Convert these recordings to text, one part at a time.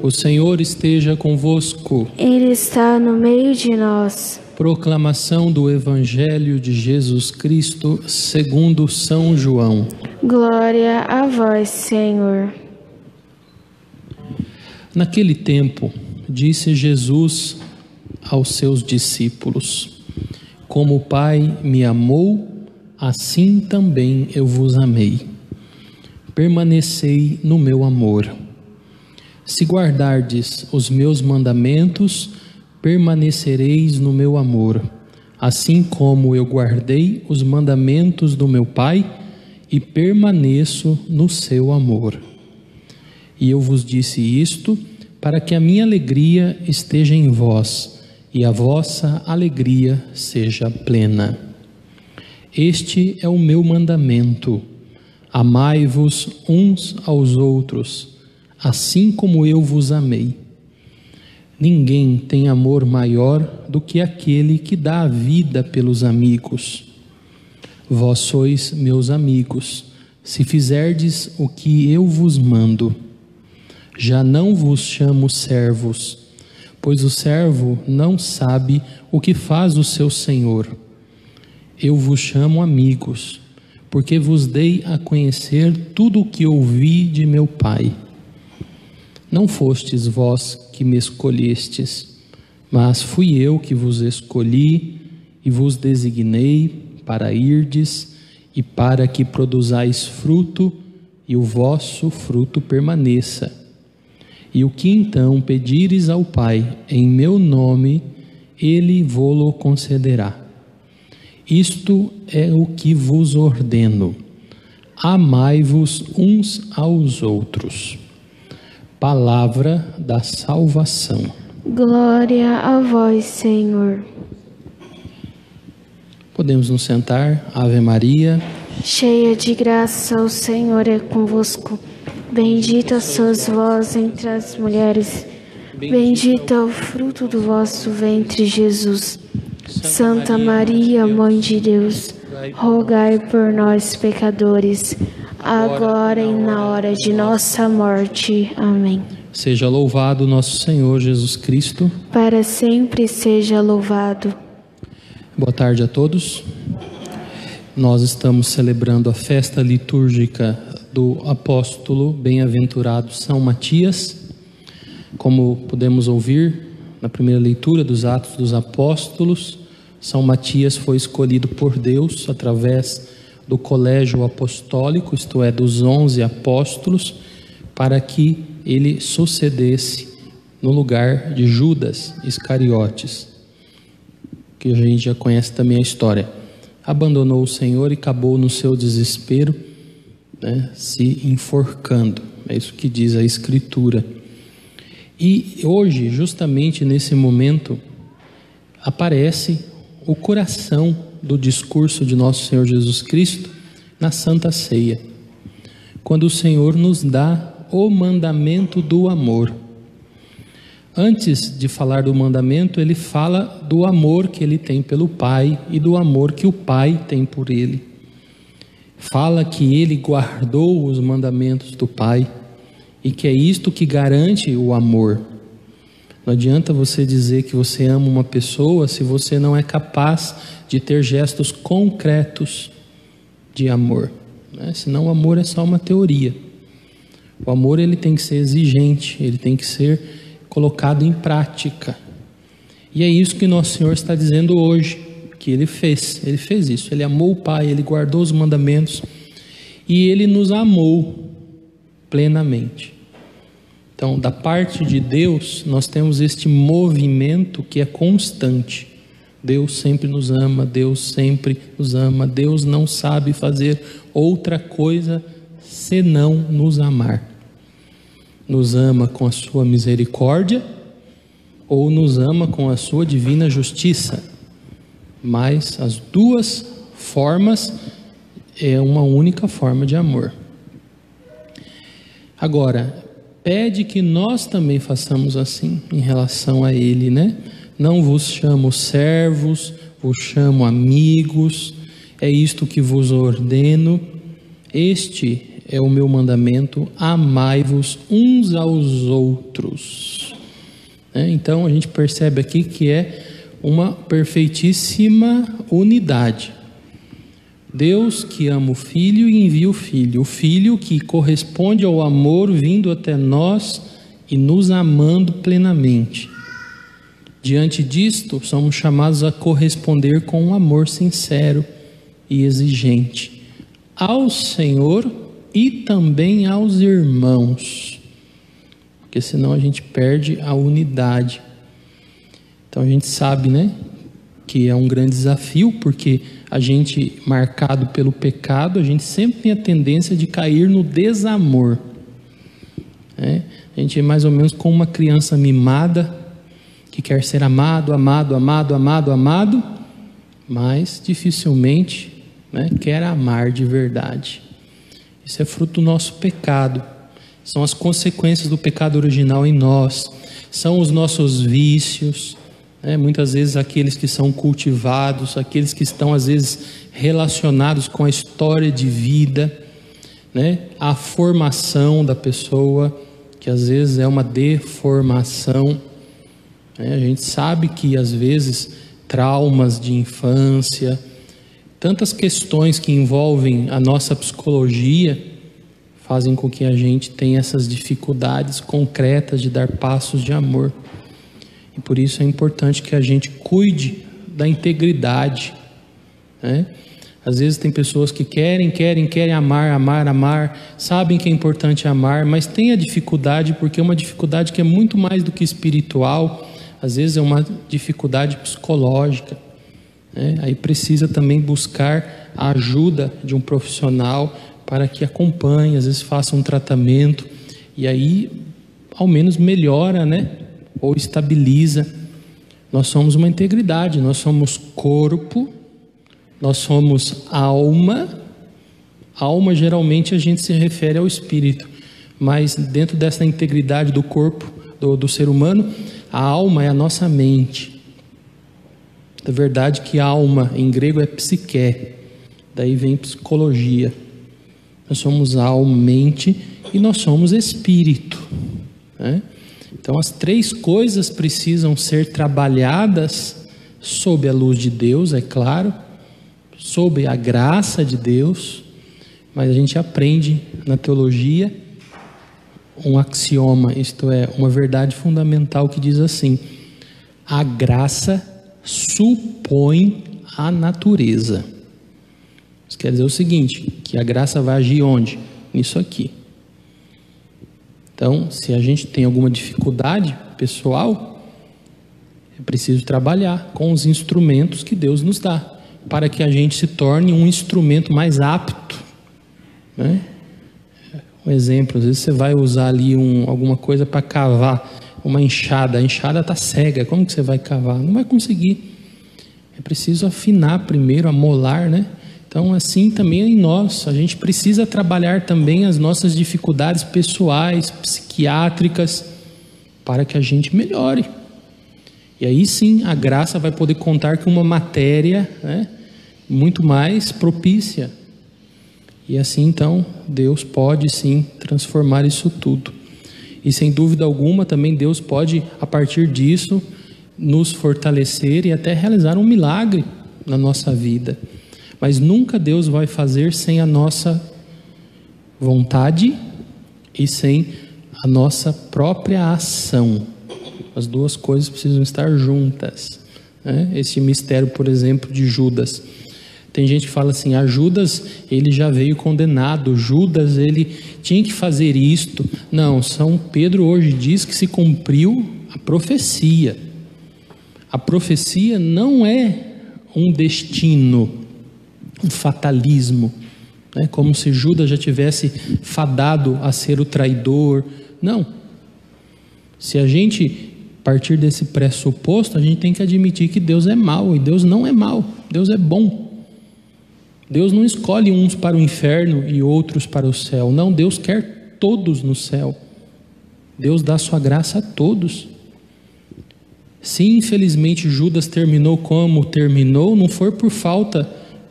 O Senhor esteja convosco. Ele está no meio de nós. Proclamação do Evangelho de Jesus Cristo segundo São João. Glória a vós, Senhor. Naquele tempo, disse Jesus aos seus discípulos: Como o Pai me amou, assim também eu vos amei. Permanecei no meu amor. Se guardardes os meus mandamentos, permanecereis no meu amor, assim como eu guardei os mandamentos do meu Pai e permaneço no seu amor. E eu vos disse isto para que a minha alegria esteja em vós e a vossa alegria seja plena. Este é o meu mandamento: amai-vos uns aos outros, assim como eu vos amei. Ninguém tem amor maior do que aquele que dá a vida pelos amigos. Vós sois meus amigos, se fizerdes o que eu vos mando. Já não vos chamo servos, pois o servo não sabe o que faz o seu senhor. Eu vos chamo amigos, porque vos dei a conhecer tudo o que ouvi de meu Pai. Não fostes vós que me escolhestes, mas fui eu que vos escolhi e vos designei para irdes e para que produzais fruto e o vosso fruto permaneça. E o que então pedires ao Pai em meu nome, Ele vô-lo concederá. Isto é o que vos ordeno: amai-vos uns aos outros. Palavra da salvação. Glória a vós, Senhor. Podemos nos sentar. Ave Maria, Cheia de graça, o Senhor é convosco. Bendita sois vós entre as mulheres. Bendito é o fruto do vosso ventre, Jesus. Santa Maria, Mãe de Deus, rogai por nós, pecadores, agora e na hora de nossa morte. Amém. seja louvado nosso Senhor Jesus Cristo. Para sempre seja louvado. Boa tarde a todos. Nós estamos celebrando a festa litúrgica do apóstolo bem-aventurado São Matias. Como podemos ouvir na primeira leitura dos Atos dos Apóstolos, São Matias foi escolhido por Deus através do colégio apostólico, isto é, dos 11 apóstolos, para que ele sucedesse no lugar de Judas Iscariotes, que a gente já conhece também a história. Abandonou o Senhor e acabou no seu desespero, se enforcando. É isso que diz a Escritura. E hoje, justamente nesse momento, aparece o coração do discurso de nosso Senhor Jesus Cristo na Santa Ceia, quando o Senhor nos dá o mandamento do amor. Antes de falar do mandamento, ele fala do amor que ele tem pelo Pai e do amor que o Pai tem por ele. Fala que ele guardou os mandamentos do Pai e que é isto que garante o amor. Não adianta você dizer que você ama uma pessoa se você não é capaz de ter gestos concretos de amor, Senão o amor é só uma teoria. O amor ele tem que ser exigente, ele tem que ser colocado em prática. E é isso que nosso Senhor está dizendo hoje, que ele fez isso. Ele amou o Pai, ele guardou os mandamentos e ele nos amou plenamente. Então, da parte de Deus, nós temos este movimento que é constante. Deus sempre nos ama, Deus sempre nos ama. Deus não sabe fazer outra coisa senão nos amar. Nos ama com a sua misericórdia ou nos ama com a sua divina justiça. Mas as duas formas é uma única forma de amor. Agora, pede que nós também façamos assim em relação a Ele, Não vos chamo servos, vos chamo amigos, é isto que vos ordeno. Este é o meu mandamento: amai-vos uns aos outros. Então a gente percebe aqui que é uma perfeitíssima unidade. Deus que ama o Filho e envia o Filho que corresponde ao amor vindo até nós e nos amando plenamente. Diante disto, somos chamados a corresponder com um amor sincero e exigente ao Senhor e também aos irmãos, porque senão a gente perde a unidade. Então a gente sabe, que é um grande desafio, porque a gente, marcado pelo pecado, a gente sempre tem a tendência de cair no desamor. A gente é mais ou menos como uma criança mimada, que quer ser amado, mas dificilmente quer amar de verdade. Isso é fruto do nosso pecado, são as consequências do pecado original em nós, são os nossos vícios, muitas vezes aqueles que são cultivados, aqueles que estão às vezes relacionados com a história de vida, a formação da pessoa, que às vezes é uma deformação. A gente sabe que às vezes traumas de infância, tantas questões que envolvem a nossa psicologia fazem com que a gente tenha essas dificuldades concretas de dar passos de amor. E por isso é importante que a gente cuide da integridade. Às vezes tem pessoas que querem amar, sabem que é importante amar, mas tem a dificuldade, porque é uma dificuldade que é muito mais do que espiritual, às vezes é uma dificuldade psicológica. Aí precisa também buscar a ajuda de um profissional para que acompanhe, às vezes faça um tratamento, e aí ao menos melhora, ou estabiliza. Nós somos uma integridade, nós somos corpo, nós somos alma. Alma, geralmente a gente se refere ao espírito, mas dentro dessa integridade do corpo, do ser humano, a alma é a nossa mente. É verdade que alma em grego é psique, daí vem psicologia. Nós somos alma, mente, e nós somos espírito. Então as três coisas precisam ser trabalhadas sob a luz de Deus, é claro, sob a graça de Deus, mas a gente aprende na teologia um axioma, isto é, uma verdade fundamental que diz assim: a graça supõe a natureza. Isso quer dizer o seguinte, que a graça vai agir onde? Nisso aqui. Então, se a gente tem alguma dificuldade pessoal, é preciso trabalhar com os instrumentos que Deus nos dá, para que a gente se torne um instrumento mais apto. Um exemplo, às vezes você vai usar ali alguma coisa para cavar, uma enxada, a enxada está cega, como que você vai cavar? Não vai conseguir. É preciso afinar primeiro, amolar, Então assim também em nós, a gente precisa trabalhar também as nossas dificuldades pessoais, psiquiátricas, para que a gente melhore. E aí sim a graça vai poder contar com uma matéria muito mais propícia. E assim então Deus pode sim transformar isso tudo. E sem dúvida alguma também Deus pode, a partir disso, nos fortalecer e até realizar um milagre na nossa vida. Mas nunca Deus vai fazer sem a nossa vontade e sem a nossa própria ação. As duas coisas precisam estar juntas. Esse mistério, por exemplo, de Judas. Tem gente que fala assim: Judas, ele já veio condenado, Judas, ele tinha que fazer isto. Não, São Pedro hoje diz que se cumpriu a profecia. A profecia não é um destino, um fatalismo, como se Judas já tivesse fadado a ser o traidor. Não. Se a gente partir desse pressuposto, a gente tem que admitir que Deus é mau, e Deus não é mau, Deus é bom. Deus não escolhe uns para o inferno e outros para o céu. Não, Deus quer todos no céu. Deus dá sua graça a todos. Se infelizmente Judas terminou como terminou, não foi por falta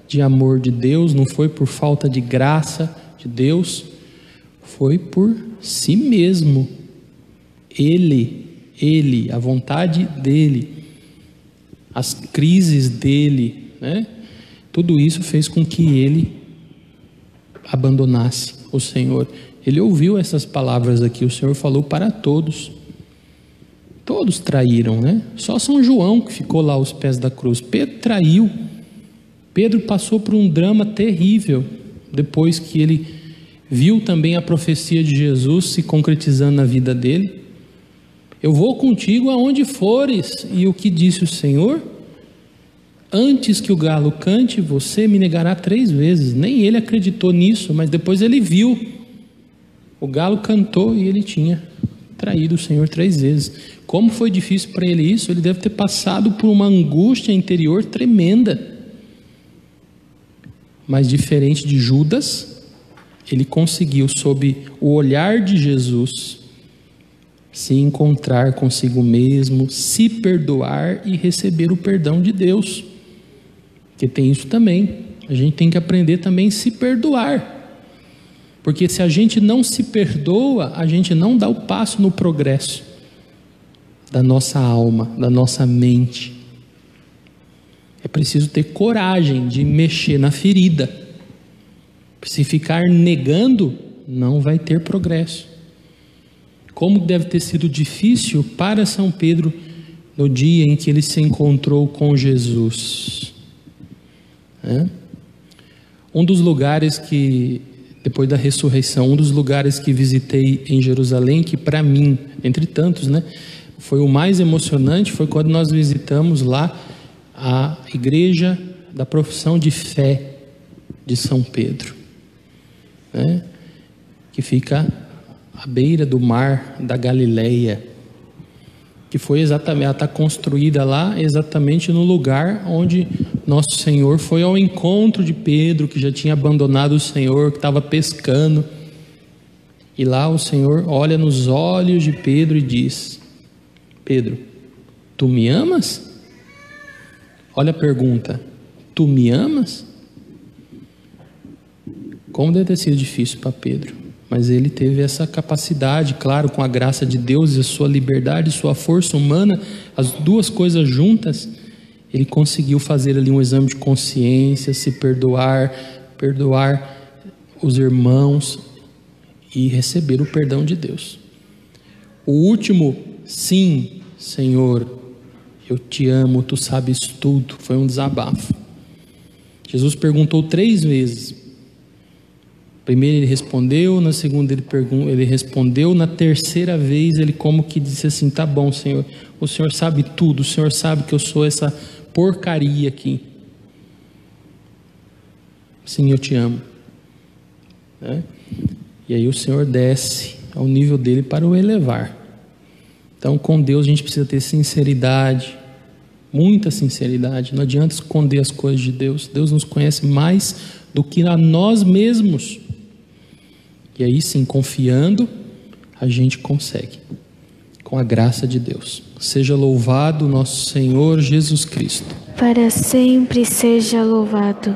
de amor de Deus, não foi por falta de graça de Deus, foi por si mesmo. Ele, a vontade dele, as crises dele, né? Tudo isso fez com que ele abandonasse o Senhor. Ele ouviu essas palavras aqui, o Senhor falou para todos. Todos traíram, né? Só São João que ficou lá aos pés da cruz. Pedro traiu. Pedro passou por um drama terrível, depois que ele viu também a profecia de Jesus se concretizando na vida dele. Eu vou contigo aonde fores. E o que disse o Senhor? Antes que o galo cante, você me negará 3 vezes. Nem ele acreditou nisso, mas depois ele viu. O galo cantou e ele tinha traído o Senhor 3 vezes. Como foi difícil para ele isso? Ele deve ter passado por uma angústia interior tremenda. Mas diferente de Judas, ele conseguiu, sob o olhar de Jesus, se encontrar consigo mesmo, se perdoar e receber o perdão de Deus. Porque tem isso também. A gente tem que aprender também a se perdoar. Porque se a gente não se perdoa, a gente não dá o passo no progresso da nossa alma, da nossa mente. É preciso ter coragem de mexer na ferida. Se ficar negando, não vai ter progresso. Como deve ter sido difícil para São Pedro no dia em que ele se encontrou com Jesus. Um dos lugares que, depois da ressurreição, um dos lugares que visitei em Jerusalém, que para mim, entre tantos, né, foi o mais emocionante, foi quando nós visitamos lá a igreja da profissão de fé de São Pedro, né, que fica à beira do mar da Galileia, que foi exatamente, ela está construída lá exatamente no lugar onde nosso Senhor foi ao encontro de Pedro, que já tinha abandonado o Senhor, que estava pescando, e lá o Senhor olha nos olhos de Pedro e diz: Pedro, tu me amas? Olha a pergunta: tu me amas? Como deve ter sido difícil para Pedro, mas ele teve essa capacidade, claro, com a graça de Deus e a sua liberdade, sua força humana, as duas coisas juntas, ele conseguiu fazer ali um exame de consciência, se perdoar os irmãos e receber o perdão de Deus. O último, sim, Senhor, eu te amo, tu sabes tudo, foi um desabafo. Jesus perguntou 3 vezes. Primeiro ele respondeu, na segunda ele respondeu, na terceira vez ele como que disse assim: tá bom, Senhor, o Senhor sabe tudo, o Senhor sabe que eu sou essa porcaria aqui. Sim, eu te amo. E aí o Senhor desce ao nível dele para o elevar. Então com Deus a gente precisa ter sinceridade, muita sinceridade. Não adianta esconder as coisas de Deus. Deus nos conhece mais do que a nós mesmos. E aí sim, confiando, a gente consegue, com a graça de Deus. Seja louvado nosso Senhor Jesus Cristo. Para sempre seja louvado.